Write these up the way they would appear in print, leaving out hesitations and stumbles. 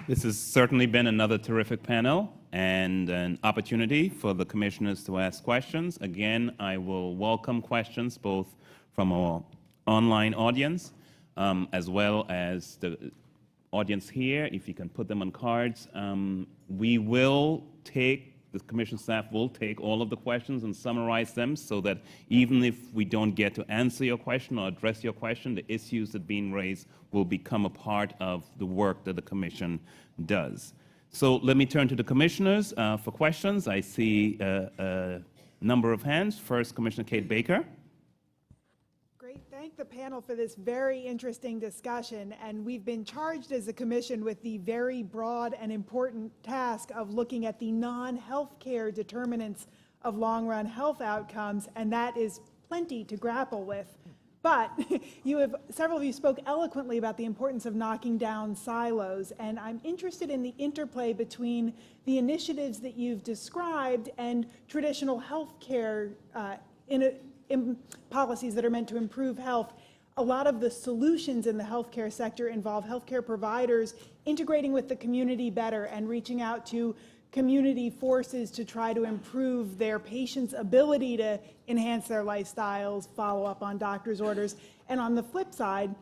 This has certainly been another terrific panel and an opportunity for the commissioners to ask questions. Again, I will welcome questions both from our online audience as well as the audience here. If you can put them on cards, we will take, the commission staff will take all of the questions and summarize them so that even if we don't get to answer your question or address your question, the issues that are being raised will become a part of the work that the commission does. So let me turn to the commissioners for questions. I see a number of hands. First, Commissioner Kate Baicker. Thank the panel for this very interesting discussion, and we've been charged as a commission with the very broad and important task of looking at the non-healthcare determinants of long-run health outcomes, and that is plenty to grapple with. But several of you spoke eloquently about the importance of knocking down silos, and I'm interested in the interplay between the initiatives that you've described and traditional healthcare in policies that are meant to improve health. A lot of the solutions in the healthcare sector involve healthcare providers integrating with the community better and reaching out to community forces to try to improve their patients' ability to enhance their lifestyles, follow up on doctor's orders. And on the flip side,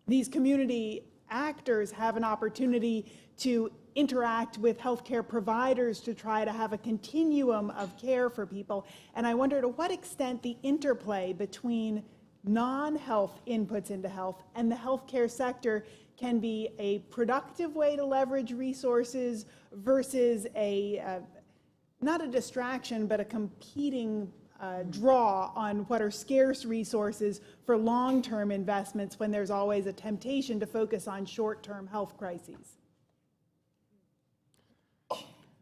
these community actors have an opportunity to interact with healthcare providers to try to have a continuum of care for people. And I wonder to what extent the interplay between non-health inputs into health and the healthcare sector can be a productive way to leverage resources versus not a distraction, but a competing draw on what are scarce resources for long-term investments when there's always a temptation to focus on short-term health crises.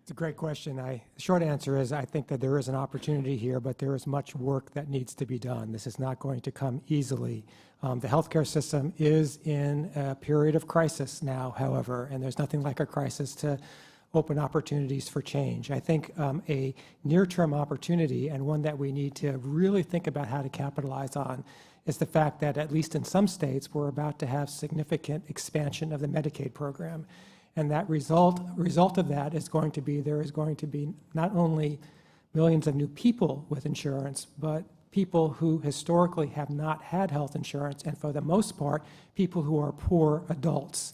It's a great question. The short answer is I think that there is an opportunity here, but there is much work that needs to be done. This is not going to come easily. The healthcare system is in a period of crisis now, however, and there's nothing like a crisis to open opportunities for change. I think a near-term opportunity, and one that we need to really think about how to capitalize on, is the fact that at least in some states, we're about to have significant expansion of the Medicaid program. And that result of that is going to be, there is going to be not only millions of new people with insurance, but people who historically have not had health insurance, and for the most part, people who are poor adults.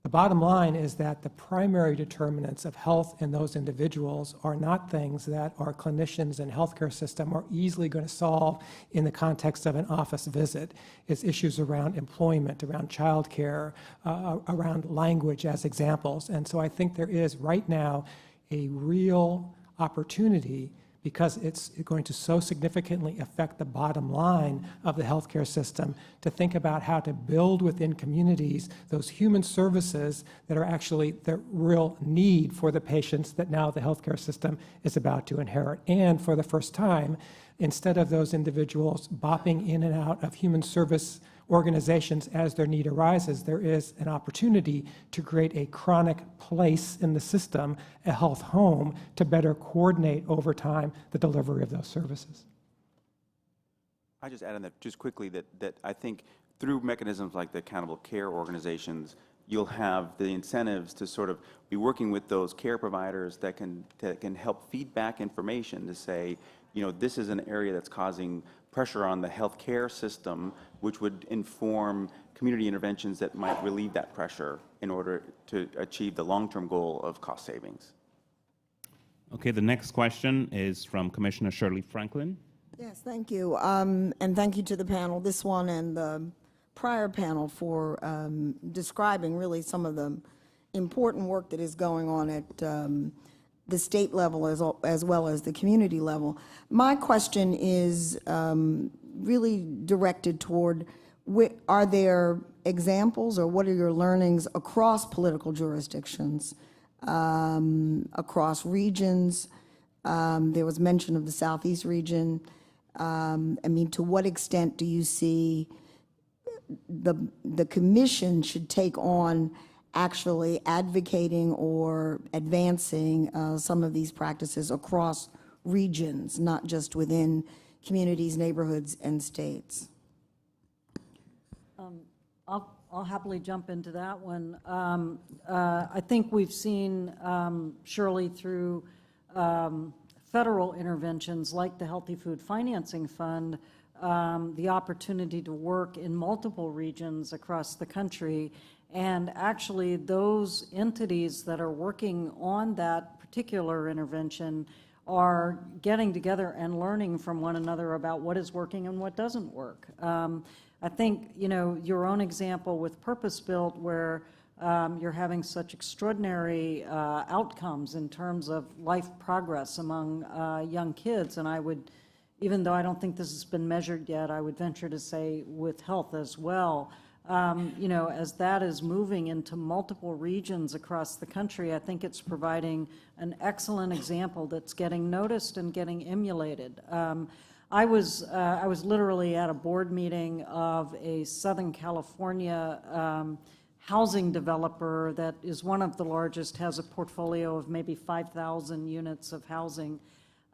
The bottom line is that the primary determinants of health in those individuals are not things that our clinicians and healthcare system are easily going to solve in the context of an office visit. It's issues around employment, around childcare, around language as examples. And so I think there is right now a real opportunity, because it's going to so significantly affect the bottom line of the healthcare system, to think about how to build within communities those human services that are actually the real need for the patients that now the healthcare system is about to inherit. And for the first time, instead of those individuals bopping in and out of human service organizations as their need arises, there is an opportunity to create a chronic place in the system, a health home, to better coordinate over time the delivery of those services. I just add on that just quickly that I think through mechanisms like the accountable care organizations, you'll have the incentives to sort of be working with those care providers that can help feed back information to say, you know, this is an area that's causing pressure on the healthcare system, which would inform community interventions that might relieve that pressure in order to achieve the long-term goal of cost savings. Okay, the next question is from Commissioner Shirley Franklin. Yes, thank you. And thank you to the panel, this one and the prior panel, for describing really some of the important work that is going on at the state level as well as the community level. My question is really directed toward, are there examples or what are your learnings across political jurisdictions, across regions? There was mention of the Southeast region. I mean, to what extent do you see the commission should take on actually advocating or advancing some of these practices across regions, not just within communities, neighborhoods, and states? I'll happily jump into that one. I think we've seen, Shirley, through federal interventions like the Healthy Food Financing Fund, the opportunity to work in multiple regions across the country. And actually, those entities that are working on that particular intervention are getting together and learning from one another about what is working and what doesn't work. I think, you know, your own example with Purpose Built, where you're having such extraordinary outcomes in terms of life progress among young kids, and I would, even though I don't think this has been measured yet, I would venture to say with health as well. You know, as that is moving into multiple regions across the country, I think it's providing an excellent example that's getting noticed and getting emulated. I was literally at a board meeting of a Southern California housing developer that is one of the largest, has a portfolio of maybe 5,000 units of housing.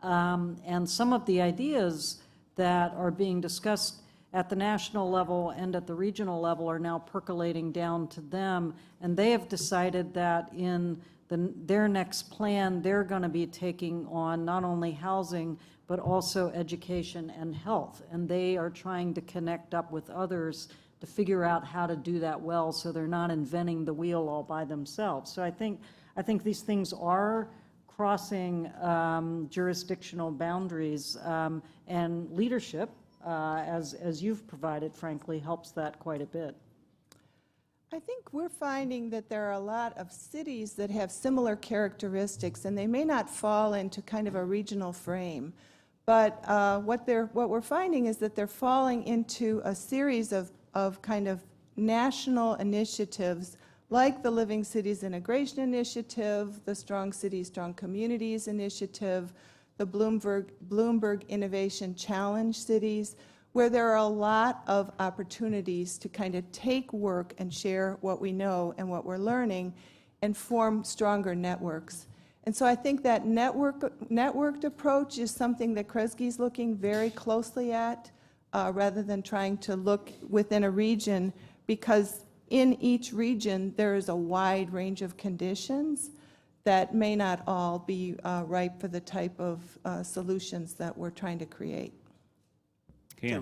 And some of the ideas that are being discussed at the national level and at the regional level are now percolating down to them, and they have decided that in their next plan, they're going to be taking on not only housing, but also education and health, and they are trying to connect up with others to figure out how to do that well, so they're not inventing the wheel all by themselves. So I think these things are crossing jurisdictional boundaries, and leadership, as you've provided, frankly, helps that quite a bit. I think we're finding that there are a lot of cities that have similar characteristics, and they may not fall into kind of a regional frame. But what we're finding is that they're falling into a series of kind of national initiatives, like the Living Cities Integration Initiative, the Strong Cities, Strong Communities Initiative, the Bloomberg Innovation Challenge Cities, where there are a lot of opportunities to kind of take work and share what we know and what we're learning and form stronger networks. And so I think that networked approach is something that Kresge is looking very closely at, rather than trying to look within a region, because in each region there is a wide range of conditions that may not all be ripe for the type of solutions that we're trying to create. Okay,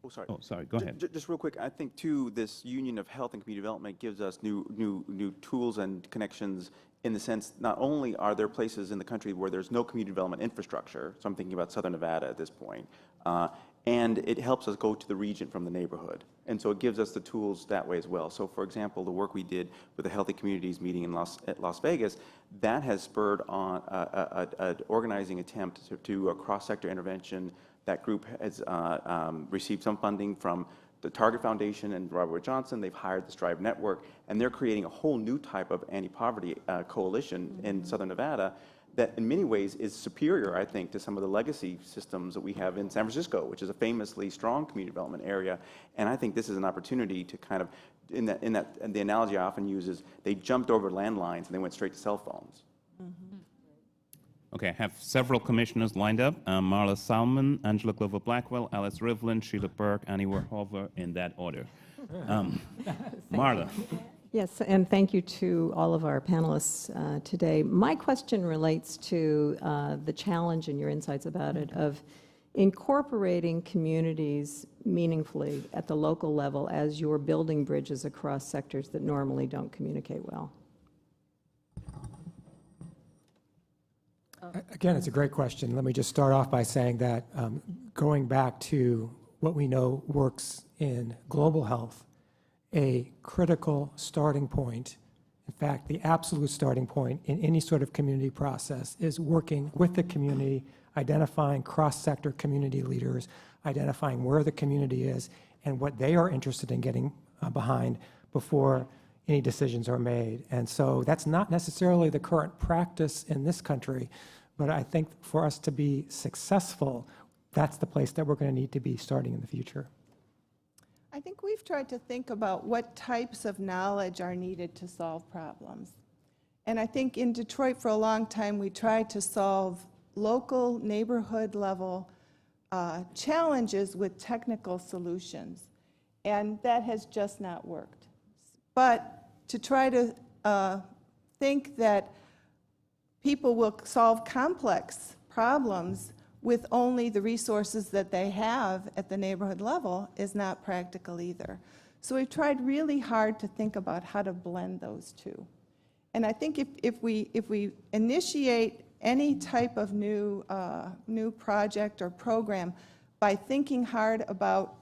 Oh, sorry, go ahead. Just real quick, I think, too, this union of health and community development gives us new tools and connections, in the sense, not only are there places in the country where there's no community development infrastructure, so I'm thinking about Southern Nevada at this point, and it helps us go to the region from the neighborhood. And so it gives us the tools that way as well. So, for example, the work we did with the Healthy Communities meeting in at Las Vegas, that has spurred on an organizing attempt to do a cross-sector intervention. That group has received some funding from the Target Foundation and Robert Johnson. They've hired the Strive Network, and they're creating a whole new type of anti-poverty coalition in Southern Nevada that in many ways is superior, I think, to some of the legacy systems that we have in San Francisco, which is a famously strong community development area. And I think this is an opportunity to kind of, and the analogy I often use is they jumped over landlines and they went straight to cell phones. Okay, I have several commissioners lined up. Marla Salmon, Angela Glover Blackwell, Alice Rivlin, Sheila Burke, Annie Warhover, in that order. Marla. Yes, and thank you to all of our panelists today. My question relates to the challenge and your insights about it of incorporating communities meaningfully at the local level as you're building bridges across sectors that normally don't communicate well. Again, it's a great question. Let me just start off by saying that going back to what we know works in global health, a critical starting point, in fact, the absolute starting point in any sort of community process is working with the community, identifying cross-sector community leaders, identifying where the community is and what they are interested in getting behind before any decisions are made. And so that's not necessarily the current practice in this country, but I think for us to be successful, that's the place that we're going to need to be starting in the future. I think we've tried to think about what types of knowledge are needed to solve problems. And I think in Detroit for a long time we tried to solve local neighborhood level challenges with technical solutions. And that has just not worked. but to try to think that people will solve complex problems with only the resources that they have at the neighborhood level is not practical either. So we've tried really hard to think about how to blend those two. And I think if we initiate any type of new project or program by thinking hard about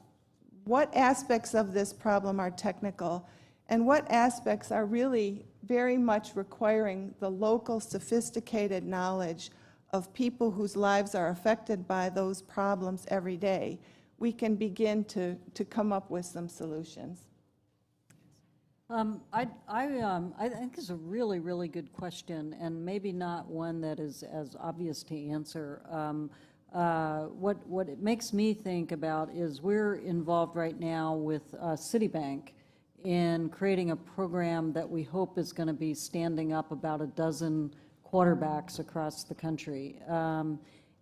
what aspects of this problem are technical and what aspects are really very much requiring the local sophisticated knowledge of people whose lives are affected by those problems every day, we can begin to come up with some solutions. I think it's a really, really good question, and maybe not one that is as obvious to answer. What it makes me think about is we're involved right now with Citibank in creating a program that we hope is going to be standing up about a dozen quarterbacks across the country.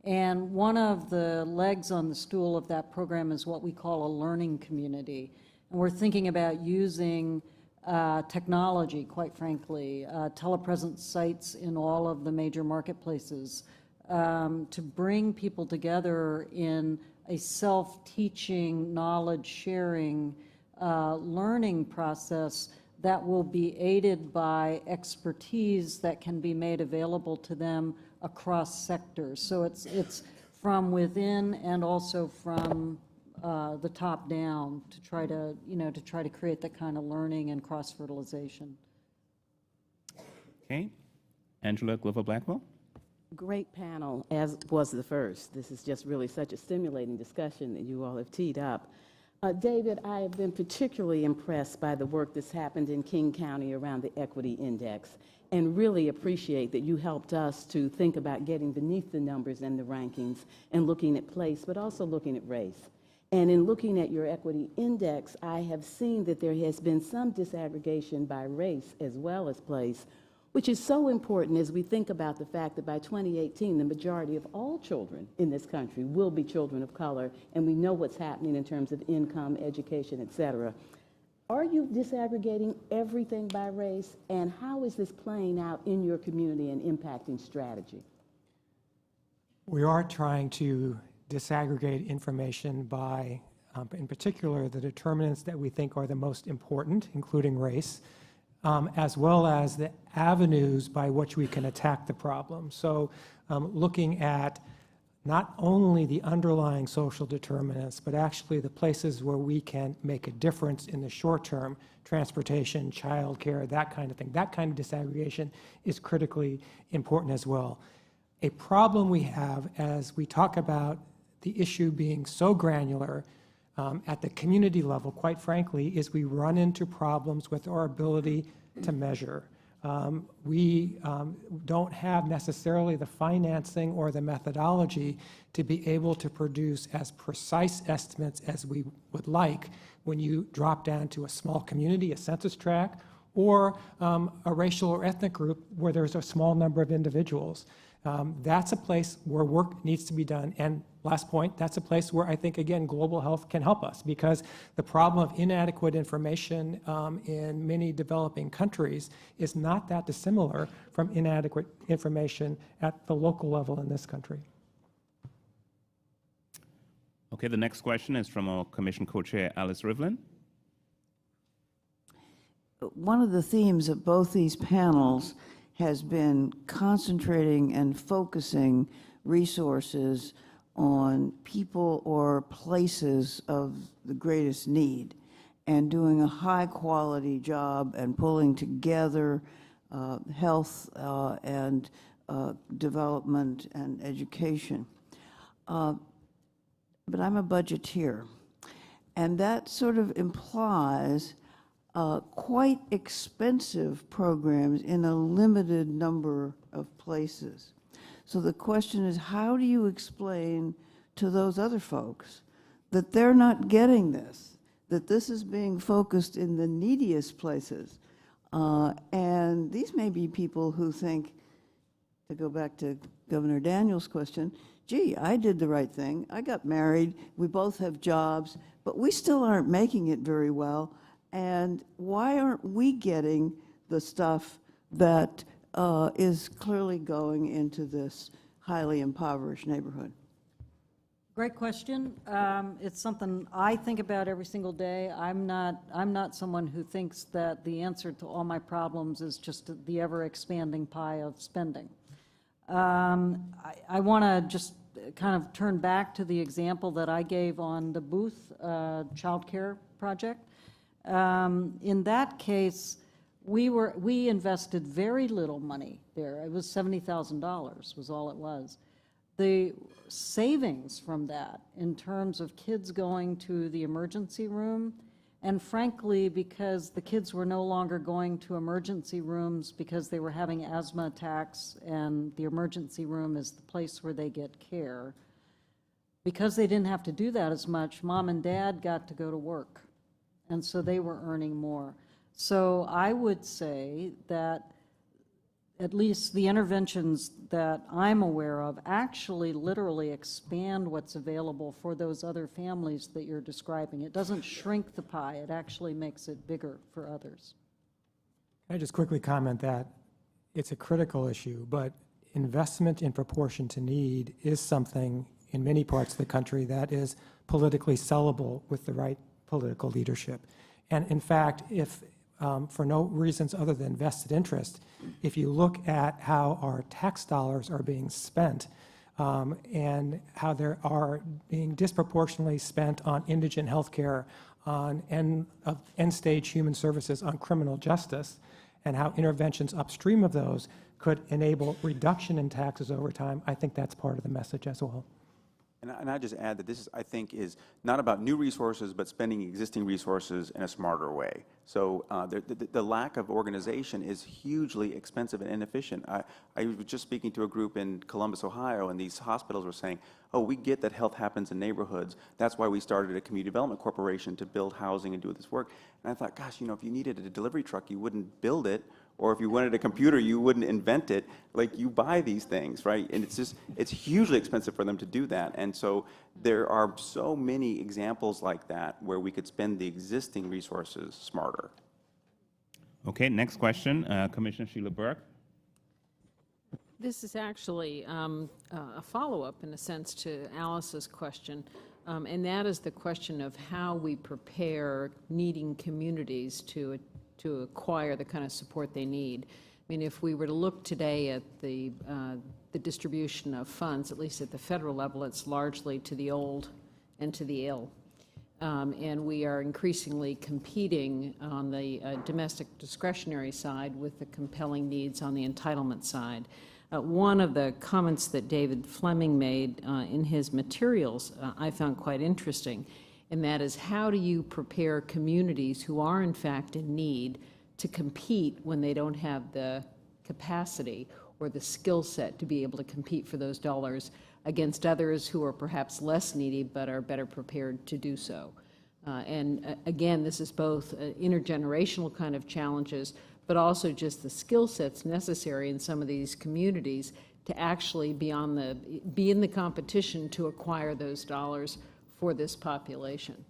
And one of the legs on the stool of that program is what we call a learning community. And we're thinking about using technology, quite frankly, telepresence sites in all of the major marketplaces to bring people together in a self-teaching, knowledge-sharing learning process that will be aided by expertise that can be made available to them across sectors. So it's from within and also from the top down to try to create that kind of learning and cross-fertilization. Okay. Angela Glover-Blackwell. Great panel, as was the first. This is just really such a stimulating discussion that you all have teed up. David, I have been particularly impressed by the work that's happened in King County around the Equity Index, and really appreciate that you helped us to think about getting beneath the numbers and the rankings and looking at place, but also looking at race. And in looking at your Equity Index, I have seen that there has been some disaggregation by race as well as place, which is so important as we think about the fact that by 2018, the majority of all children in this country will be children of color, and we know what's happening in terms of income, education, et cetera. Are you disaggregating everything by race, and how is this playing out in your community and impacting strategy? We are trying to disaggregate information by, in particular, the determinants that we think are the most important, including race, as well as the avenues by which we can attack the problem. So looking at not only the underlying social determinants, but actually the places where we can make a difference in the short term, transportation, childcare, that kind of thing. That kind of disaggregation is critically important as well. A problem we have as we talk about the issue being so granular at the community level, quite frankly, is we run into problems with our ability to measure. We don't have necessarily the financing or the methodology to be able to produce as precise estimates as we would like when you drop down to a small community, a census tract, or a racial or ethnic group where there's a small number of individuals. That's a place where work needs to be done. And last point, that's a place where I think, again, global health can help us, because the problem of inadequate information in many developing countries is not that dissimilar from inadequate information at the local level in this country. Okay, the next question is from our Commission Co-Chair, Alice Rivlin. One of the themes of both these panels has been concentrating and focusing resources on people or places of the greatest need and doing a high-quality job and pulling together health and development and education. But I'm a budgeteer, and that sort of implies quite expensive programs in a limited number of places. So the question is, how do you explain to those other folks that they're not getting this, that this is being focused in the neediest places? And these may be people who think, to go back to Governor Daniels' question, gee, I did the right thing, I got married, we both have jobs, but we still aren't making it very well. And why aren't we getting the stuff that is clearly going into this highly impoverished neighborhood? Great question. It's something I think about every single day. I'm not someone who thinks that the answer to all my problems is just the ever-expanding pie of spending. I want to just kind of turn back to the example that I gave on the Booth child care project. In that case, we invested very little money there. It was $70,000 was all it was. The savings from that in terms of kids going to the emergency room, and frankly, because the kids were no longer going to emergency rooms because they were having asthma attacks and the emergency room is the place where they get care, because they didn't have to do that as much, mom and dad got to go to work, and so they were earning more. So I would say that at least the interventions that I'm aware of actually literally expand what's available for those other families that you're describing. It doesn't shrink the pie, it actually makes it bigger for others. Can I just quickly comment that it's a critical issue, but investment in proportion to need is something in many parts of the country that is politically sellable with the right political leadership. And in fact, if for no reasons other than vested interest, if you look at how our tax dollars are being spent and how they are being disproportionately spent on indigent health care, on end-stage human services, on criminal justice, and how interventions upstream of those could enable reduction in taxes over time, I think that's part of the message as well. And I just add that this, I think, is not about new resources, but spending existing resources in a smarter way. So the lack of organization is hugely expensive and inefficient. I was just speaking to a group in Columbus, Ohio, and these hospitals were saying, oh, we get that health happens in neighborhoods. That's why we started a community development corporation to build housing and do this work. And I thought, gosh, you know, if you needed a delivery truck, you wouldn't build it. Or if you wanted a computer, you wouldn't invent it. Like, you buy these things, right? And it's hugely expensive for them to do that. And so there are so many examples like that where we could spend the existing resources smarter. Okay, next question, Commissioner Sheila Burke. This is actually a follow-up, in a sense, to Alice's question, and that is the question of how we prepare needing communities to acquire the kind of support they need. I mean, if we were to look today at the distribution of funds, at least at the federal level, it's largely to the old and to the ill. And we are increasingly competing on the domestic discretionary side with the compelling needs on the entitlement side. One of the comments that David Fleming made in his materials I found quite interesting, and that is, how do you prepare communities who are in fact in need to compete when they don't have the capacity or the skill set to be able to compete for those dollars against others who are perhaps less needy but are better prepared to do so. And again, this is both intergenerational kind of challenges, but also just the skill sets necessary in some of these communities to actually be in the competition to acquire those dollars for this population.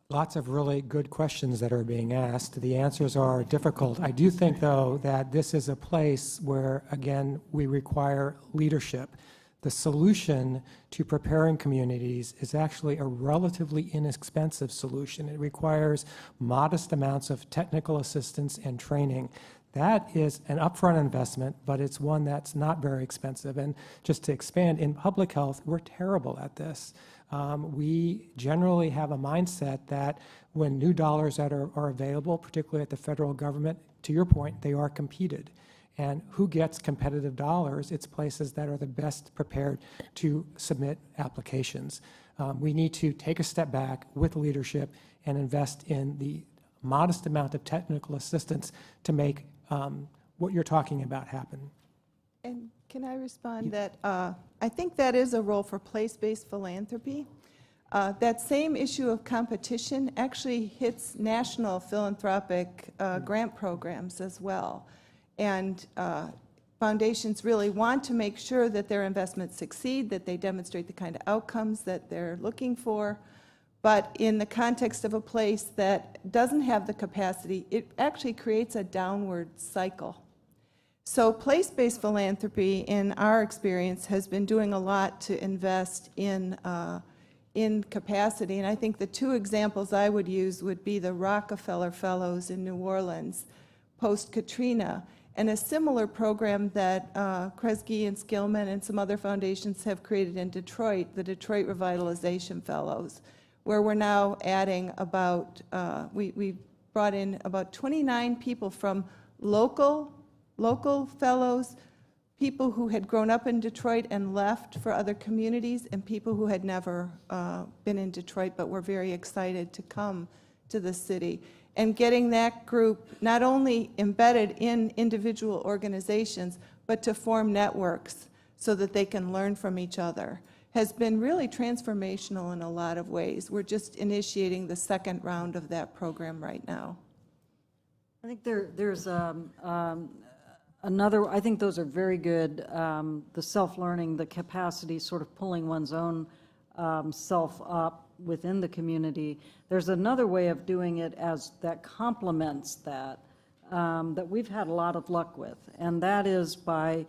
Lots of really good questions that are being asked. The answers are difficult. I do think, though, that this is a place where, again, we require leadership. The solution to preparing communities is actually a relatively inexpensive solution. It requires modest amounts of technical assistance and training. That is an upfront investment, but it's one that's not very expensive. And just to expand, in public health, we're terrible at this. We generally have a mindset that when new dollars that are available, particularly at the federal government, to your point, they are competed. And who gets competitive dollars? It's places that are the best prepared to submit applications. We need to take a step back with leadership and invest in the modest amount of technical assistance to make what you're talking about happen. And can I respond that I think that is a role for place-based philanthropy. That same issue of competition actually hits national philanthropic grant programs as well. And foundations really want to make sure that their investments succeed, that they demonstrate the kind of outcomes that they're looking for. But in the context of a place that doesn't have the capacity, it actually creates a downward cycle. So place-based philanthropy, in our experience, has been doing a lot to invest in capacity. And I think the two examples I would use would be the Rockefeller Fellows in New Orleans post-Katrina, and a similar program that Kresge and Skillman and some other foundations have created in Detroit, the Detroit Revitalization Fellows, where we're now adding about, we brought in about 29 people from local fellows, people who had grown up in Detroit and left for other communities, and people who had never been in Detroit but were very excited to come to the city. And getting that group not only embedded in individual organizations, but to form networks so that they can learn from each other has been really transformational in a lot of ways. We're just initiating the second round of that program right now. I think there's another, I think those are very good, the self-learning, the capacity, sort of pulling one's own self up within the community. There's another way of doing it as that complements that, that we've had a lot of luck with, and that is by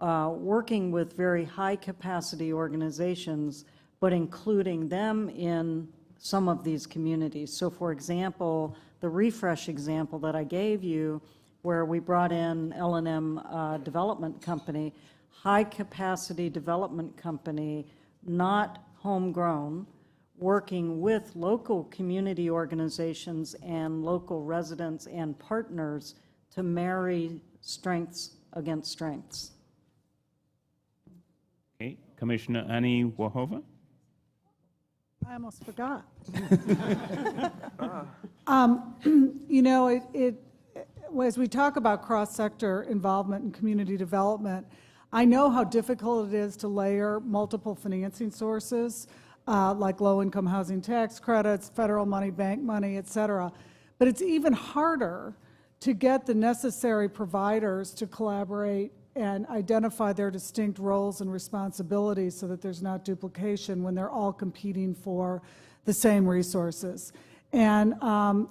working with very high capacity organizations, but including them in some of these communities. So for example, the Refresh example that I gave you, where we brought in L&M Development Company, high capacity development company, not homegrown, working with local community organizations and local residents and partners to marry strengths against strengths. Okay, Commissioner Annie Warhover. I almost forgot. You know, as we talk about cross-sector involvement in community development, I know how difficult it is to layer multiple financing sources, like low-income housing tax credits, federal money, bank money, et cetera. But it's even harder to get the necessary providers to collaborate and identify their distinct roles and responsibilities so that there's not duplication when they're all competing for the same resources. And,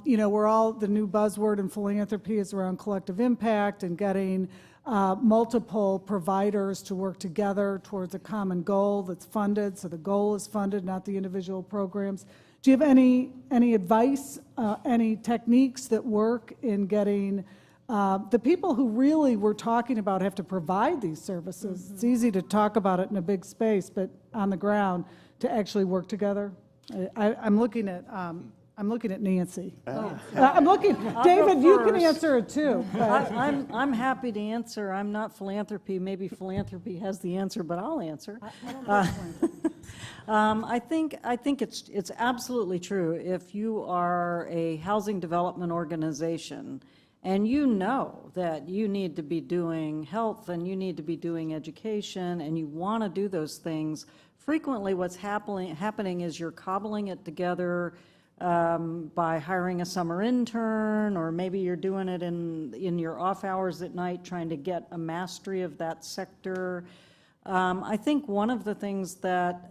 you know, we're all, the new buzzword in philanthropy is around collective impact and getting multiple providers to work together towards a common goal that's funded, so the goal is funded, not the individual programs. Do you have any advice, any techniques that work in getting the people who really we're talking about have to provide these services? Mm-hmm. It's easy to talk about it in a big space, but on the ground to actually work together. I'm looking at Nancy. I'm looking, David, you can answer it too. I'm happy to answer. I'm not philanthropy. Maybe philanthropy has the answer, but I'll answer. I think it's absolutely true. If you are a housing development organization and you know that you need to be doing health and you need to be doing education and you want to do those things, frequently what's happening is you're cobbling it together by hiring a summer intern, or maybe you're doing it in your off hours at night trying to get a mastery of that sector. I think one of the things that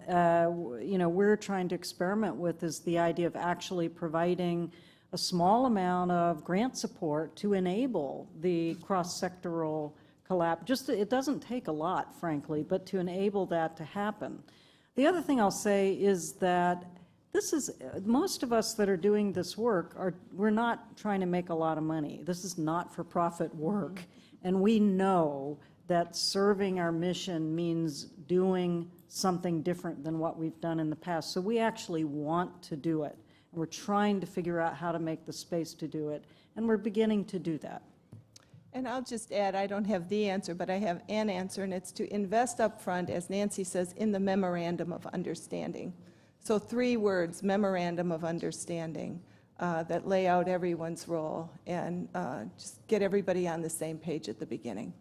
you know, we're trying to experiment with is the idea of actually providing a small amount of grant support to enable the cross-sectoral collab. It doesn't take a lot, frankly, but to enable that to happen. The other thing I'll say is that most of us that are doing this work we're not trying to make a lot of money. This is not for-profit work, and we know that serving our mission means doing something different than what we've done in the past. So we actually want to do it. We're trying to figure out how to make the space to do it, and we're beginning to do that. And I'll just add, I don't have the answer, but I have an answer, and it's to invest up front, as Nancy says, in the memorandum of understanding. So 3 words, memorandum of understanding, that lay out everyone's role and just get everybody on the same page at the beginning.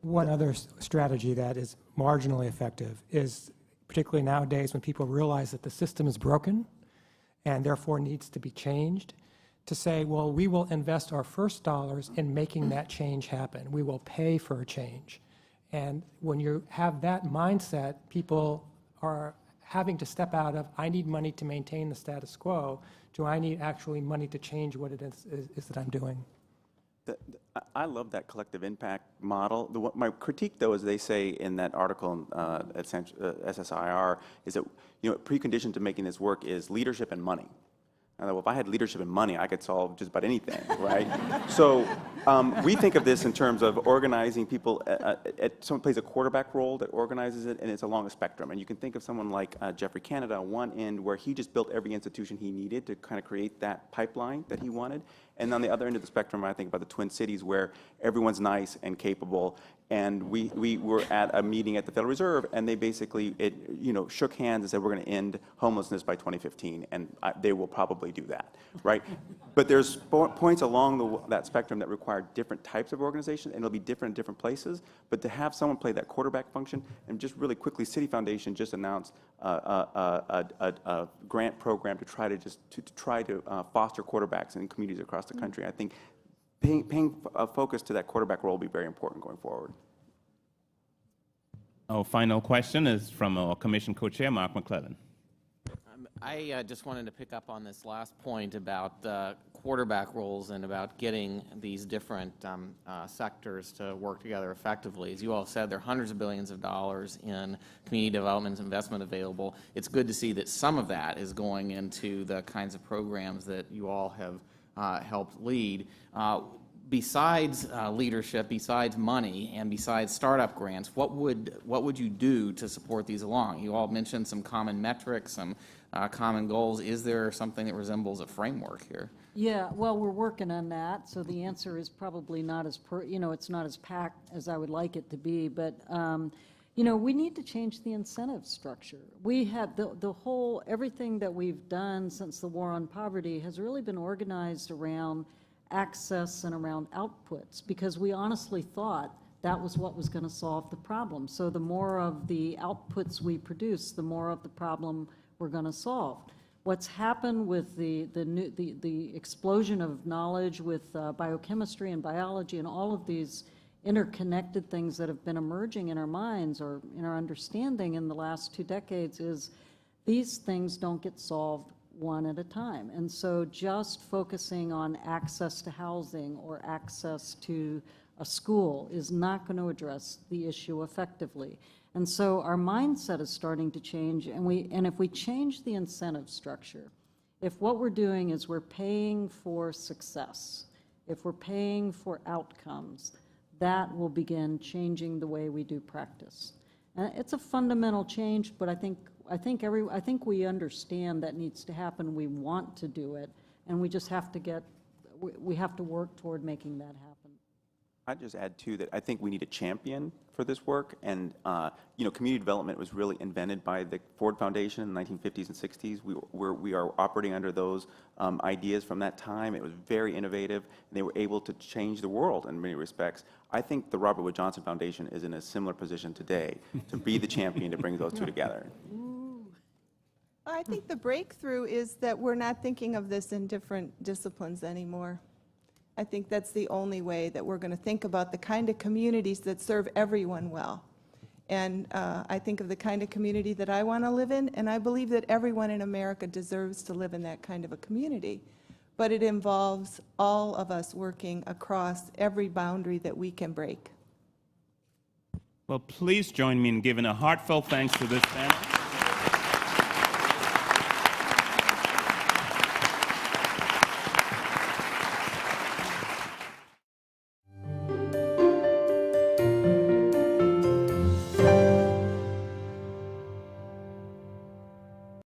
One other strategy that is marginally effective is, particularly nowadays when people realize that the system is broken and therefore needs to be changed, to say, well, we will invest our first dollars in making that change happen. We will pay for a change. And when you have that mindset, people having to step out of, I need money to maintain the status quo, to I need actually money to change what it is that I'm doing. I love that collective impact model. My critique, though, as they say in that article at SSIR, is that precondition to making this work is leadership and money. Well, if I had leadership and money, I could solve just about anything, right? So we think of this in terms of organizing people. Someone plays a quarterback role that organizes it, and it's along a spectrum. And you can think of someone like Jeffrey Canada on one end, where he just built every institution he needed to kind of create that pipeline that he wanted. And on the other end of the spectrum, I think about the Twin Cities, where everyone's nice and capable. And we were at a meeting at the Federal Reserve, and they basically shook hands and said, we're going to end homelessness by 2015, and they will probably do that, right? But there's points along that spectrum that require different types of organization, and it'll be different in different places. But to have someone play that quarterback function, and just really quickly, City Foundation just announced a grant program to try to foster quarterbacks in communities across the country. I think paying focus to that quarterback role will be very important going forward. Our final question is from our Commission Co-Chair, Mark McClellan. I just wanted to pick up on this last point about the quarterback roles and about getting these different sectors to work together effectively. As you all said, there are hundreds of billions of dollars in community development investment available. It's good to see that some of that is going into the kinds of programs that you all have helped lead. Besides leadership, besides money, and besides startup grants, what would you do to support these along? You all mentioned some common metrics, some common goals. Is there something that resembles a framework here? Yeah, well, we're working on that, so the answer is probably not as it's not as packed as I would like it to be, but we need to change the incentive structure. We have everything that we've done since the War on Poverty has really been organized around access and around outputs, because we honestly thought that was what was going to solve the problem. So the more of the outputs we produce, the more of the problem we're going to solve. What's happened with the explosion of knowledge with biochemistry and biology and all of these interconnected things that have been emerging in our minds or in our understanding in the last 2 decades is these things don't get solved one at a time. And so just focusing on access to housing or access to a school is not going to address the issue effectively. And so our mindset is starting to change, and if we change the incentive structure, if what we're doing is we're paying for success, if we're paying for outcomes, that will begin changing the way we do practice. And it's a fundamental change, but I think we understand that needs to happen. We want to do it, and we just have to we have to work toward making that happen. I'd just add, too, that I think we need a champion for this work. And, community development was really invented by the Ford Foundation in the 1950s and 60s. We are operating under those ideas from that time. It was very innovative, and they were able to change the world in many respects. I think the Robert Wood Johnson Foundation is in a similar position today to be the champion to bring those two together. I think the breakthrough is that we're not thinking of this in different disciplines anymore. I think that's the only way that we're going to think about the kind of communities that serve everyone well. And I think of the kind of community that I want to live in, and I believe that everyone in America deserves to live in that kind of a community. But it involves all of us working across every boundary that we can break. Well, please join me in giving a heartfelt thanks to this panel.